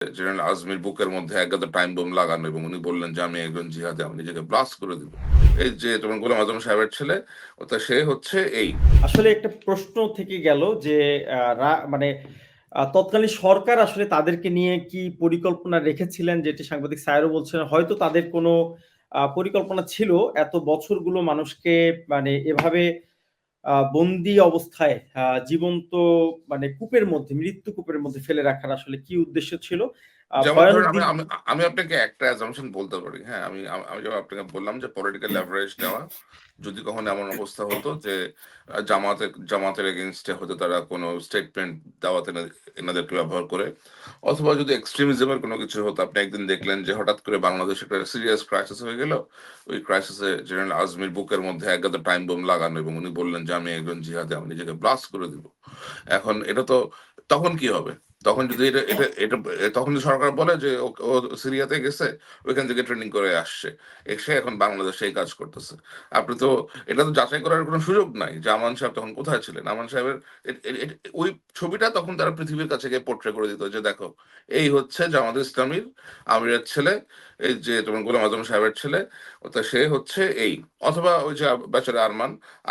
General Ajmer বুকের মধ্যে একগাদা time bomb লাগানো এবং উনি বললেন যে আমি একজন জিহাদি, আমি নিজেকে ব্লাস্ট করে দিব। এই যে তোমার গোলাম আজম সাহেবের ছেলে, তা সে হচ্ছে এই আসলে একটা প্রশ্ন থেকে গেল যে মানে তৎকালীন সরকার আসলে তাদেরকে নিয়ে কি পরিকল্পনা রেখেছিলেন, যেটি সাংবাদিক সায়েরও বলছিলেন, হয়তো তাদের কোনো পরিকল্পনা ছিল এত বছরগুলো মানুষকে মানে এভাবে বন্দি অবস্থায় জীবন্ত মানে কূপের মধ্যে, মৃত্যু কূপের মধ্যে ফেলে রাখার আসলে কি উদ্দেশ্য ছিল? যেমন ভয়ানক ধরেন আমি দিক। আমি আমি আপনাকে একটা অ্যাজাম্পশন বলতে পারি। হ্যাঁ, আমি যেমন আপনাকে বললাম যে পলিটিক্যাল লেভারেজ নেওয়া, যদি কখনো এমন অবস্থা হতো যে জামাতের এগেনস্টে হয়তো তারা কোনো স্টেটমেন্ট দেওয়াতে এনাদেরকে ব্যবহার করে, অথবা যদি এক্সট্রিমিজমের কোনো কিছু হতো। আপনি একদিন দেখলেন যে হঠাৎ করে বাংলাদেশ একটা সিরিয়াস ক্রাইসিস হয়ে গেল, ওই ক্রাইসিসে জেনারেল আজমির বুকের মধ্যে একগাদা টাইম বোম লাগানো এবং উনি বললেন যে আমি একজন জিহাদি, আমি নিজেকে ব্লাস্ট করে দিব। এখন এটা তো তখন কি হবে? তখন যদি এটা এটা এটা তখন যদি সরকার বলে যে ও সিরিয়াতে গেছে, ওইখান থেকে ট্রেনিং করে আসছে, এসে এখন বাংলাদেশে এই কাজ করতেছে। আপনি তো এটা তো যাচাই করার কোনো সুযোগ নাই যে আমান সাহেব তখন কোথায় ছিলেন। আমান সাহেবের ওই ছবিটা তখন তারা পৃথিবীর কাছে গিয়ে পোর্ট্রে করে দিত যে দেখো, এই হচ্ছে জামাত ইসলামীর আমিরের ছেলে, এই যে তোমার গোলাম আজম সাহেবের ছেলে, তা সে হচ্ছে এই। অথবা ওই যে বেচারা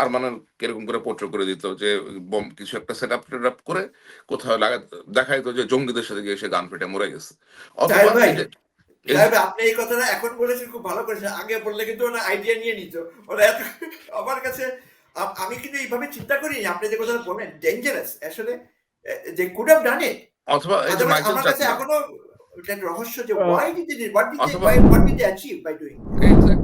আরমানের কিরকম করে পোর্ট্রে করে দিত যে বম কিছু একটা সেট আপ করে কোথাও দেখাইতো যে জঙ্গিদের সাথে গিয়ে সে গান ফেটে মরে গেছে। সাহেব অথবা ভাই, এই যে সাহেব আপনি এই কথাটা এখন বলেছেন, খুব ভালো করেছেন। আগে বললে কিন্তু ওরা আইডিয়া নিয়ে নিত। ওরা এত আমার কাছে আমি কিন্তু এইভাবে চিন্তা করিনি। আপনি যে কথাটা বললেন ডেঞ্জারাস আসলে, যে কুড হ্যাভ ডান ইট। অথবা এই যে মাইকেল আমার কাছে চাকমা, এখনো রহস্য যে আহ, why did they অথবা what did they achieve by doing this?